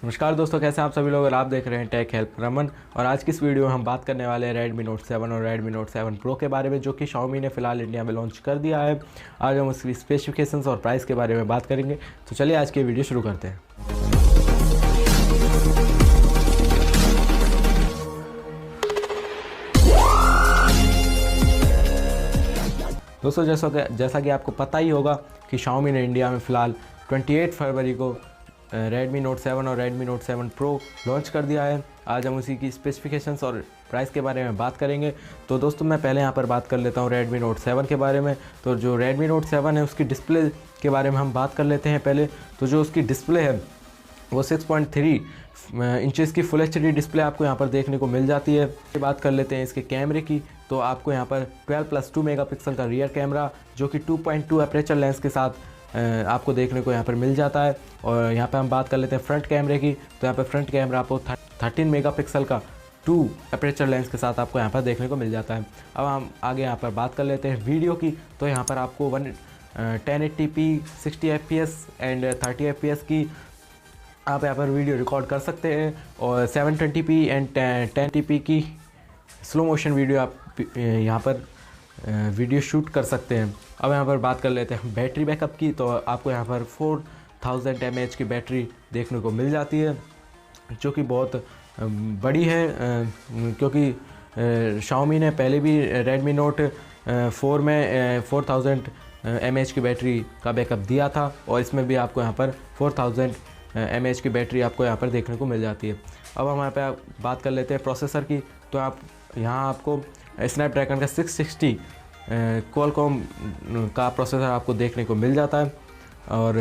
नमस्कार दोस्तों, कैसे हैं आप सभी लोग। और आप देख रहे हैं टेक हेल्प रमन। और आज की इस वीडियो में हम बात करने वाले हैं Redmi Note 7 और Redmi Note 7 Pro के बारे में, जो कि Xiaomi ने फिलहाल इंडिया में लॉन्च कर दिया है। आज हम उसकी स्पेसिफिकेशंस और प्राइस के बारे में बात करेंगे। तो चलिए आज की वीडियो शुरू करते हैं। दोस्तों जैसा कि आपको पता ही होगा कि Xiaomi ने इंडिया में फ़िलहाल 28 फरवरी को Redmi Note 7 और Redmi Note 7 Pro लॉन्च कर दिया है। आज हम उसी की स्पेसिफिकेशंस और प्राइस के बारे में बात करेंगे। तो दोस्तों मैं पहले यहाँ पर बात कर लेता हूँ Redmi Note 7 के बारे में। तो जो Redmi Note 7 है उसकी डिस्प्ले के बारे में हम बात कर लेते हैं पहले। तो जो उसकी डिस्प्ले है वो 6.3 इंचेस की फुल एचडी डिस्प्ले आपको यहाँ पर देखने को मिल जाती है। बात कर लेते हैं इसके कैमरे की। तो आपको यहाँ पर 12+2 मेगापिक्सल का रियर कैमरा, जो कि 2.2 अपर्चर लेंस के साथ आपको देखने को यहाँ पर मिल जाता है। और यहाँ पे हम बात कर लेते हैं फ्रंट कैमरे की। तो यहाँ पे फ्रंट कैमरा आपको 13 मेगापिक्सल का 2 अपर्चर लेंस के साथ आपको यहाँ पर देखने को मिल जाता है। अब हम आगे यहाँ पर बात कर लेते हैं वीडियो की। तो यहाँ पर आपको 1080p 60 fps एंड 30 fps की आप यहाँ पर वीडियो रिकॉर्ड कर सकते हैं। और 720p एंड 1080p की स्लो मोशन वीडियो आप यहाँ पर वीडियो शूट कर सकते हैं। अब यहाँ पर बात कर लेते हैं बैटरी बैकअप की। तो आपको यहाँ पर 4000 mAh की बैटरी देखने को मिल जाती है, जो कि बहुत बड़ी है, क्योंकि Xiaomi ने पहले भी Redmi Note 4 में 4000 mAh की बैटरी का बैकअप दिया था, और इसमें भी आपको यहाँ पर 4000 mAh की बैटरी आपको यहाँ पर देखने को मिल जाती है। अब हम यहाँ पे बात कर लेते हैं प्रोसेसर की। तो आप यहाँ आपको स्नैपड्रैगन का 660 क्वालकॉम का प्रोसेसर आपको देखने को मिल जाता है। और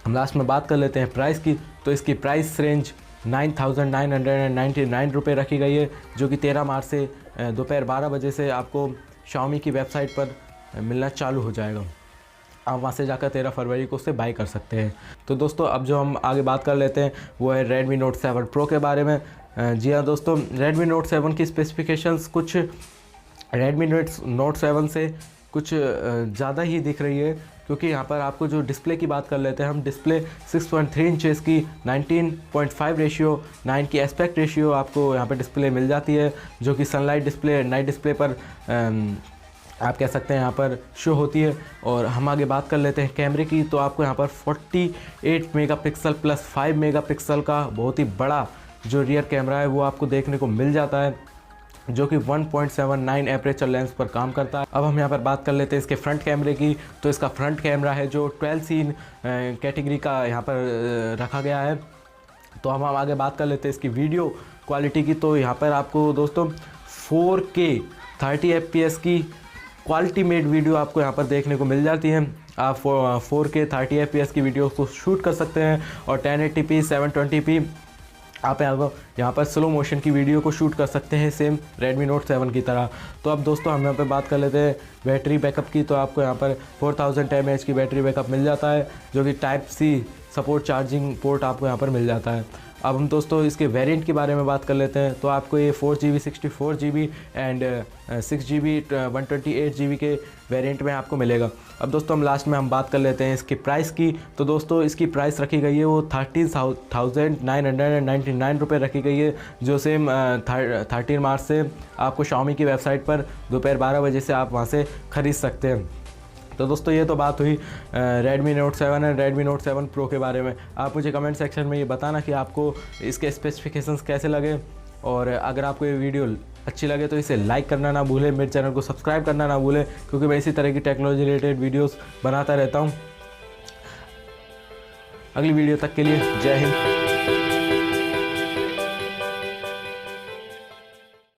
हम लास्ट में बात कर लेते हैं प्राइस की। तो इसकी प्राइस रेंज 9,999 रुपये रखी गई है, जो कि 13 मार्च से दोपहर 12 बजे से आपको Xiaomi की वेबसाइट पर मिलना चालू हो जाएगा। आप वहाँ से जाकर 13 फरवरी को उससे बाई कर सकते हैं। तो दोस्तों अब जो हम आगे बात कर लेते हैं वो है Redmi Note 7 Pro के बारे में। जी हाँ दोस्तों, Redmi Note 7 की स्पेसिफिकेशंस कुछ Redmi Note 7 से कुछ ज़्यादा ही दिख रही है, क्योंकि यहाँ पर आपको जो डिस्प्ले की बात कर लेते हैं हम, डिस्प्ले 6.3 इंचेस की 19.5 रेशियो 9 की एस्पेक्ट रेशियो आपको यहाँ पर डिस्प्ले मिल जाती है, जो कि सनलाइट डिस्प्ले नाइट डिस्प्ले पर आप कह सकते हैं यहाँ पर शो होती है। और हम आगे बात कर लेते हैं कैमरे की। तो आपको यहाँ पर 48 मेगापिक्सल प्लस 5 मेगापिक्सल का बहुत ही बड़ा जो रियर कैमरा है वो आपको देखने को मिल जाता है, जो कि 1.79 एपरेचर लेंस पर काम करता है। अब हम यहाँ पर बात कर लेते हैं इसके फ्रंट कैमरे की। तो इसका फ्रंट कैमरा है जो 12 सीन कैटेगरी का यहाँ पर रखा गया है। तो हम आगे बात कर लेते हैं इसकी वीडियो क्वालिटी की। तो यहाँ पर आपको दोस्तों 4K 30 fps की क्वालिटी मेड वीडियो आपको यहाँ पर देखने को मिल जाती है। आप 4K 30 fps की वीडियो को शूट कर सकते हैं, और 1080p 720p आप यहाँ पर स्लो मोशन की वीडियो को शूट कर सकते हैं, सेम Redmi Note 7 की तरह। तो अब दोस्तों हम यहाँ पर बात कर लेते हैं बैटरी बैकअप की। तो आपको यहाँ पर 4000 mAh की बैटरी बैकअप मिल जाता है, जो कि Type-C सपोर्ट चार्जिंग पोर्ट आपको यहाँ पर मिल जाता है। अब हम दोस्तों इसके वेरिएंट के बारे में बात कर लेते हैं। तो आपको ये 4GB 64GB and 6GB 128GB के वेरिएंट में आपको मिलेगा। अब दोस्तों हम लास्ट में बात कर लेते हैं इसकी प्राइस की। तो दोस्तों इसकी प्राइस रखी गई है वो 13,999 रुपये रखी गई है, जो सेम 13 मार्च से आपको Xiaomi की वेबसाइट पर दोपहर 12 बजे से आप वहाँ से ख़रीद सकते हैं। तो दोस्तों ये तो बात हुई Redmi Note 7 और Redmi Note 7 Pro के बारे में। आप मुझे कमेंट सेक्शन में ये बताना कि आपको इसके स्पेसिफिकेशंस कैसे लगे, और अगर आपको ये वीडियो अच्छी लगे तो इसे लाइक करना ना भूलें, मेरे चैनल को सब्सक्राइब करना ना भूलें, क्योंकि मैं इसी तरह की टेक्नोलॉजी रिलेटेड वीडियोस बनाता रहता हूँ। अगली वीडियो तक के लिए जय हिंद।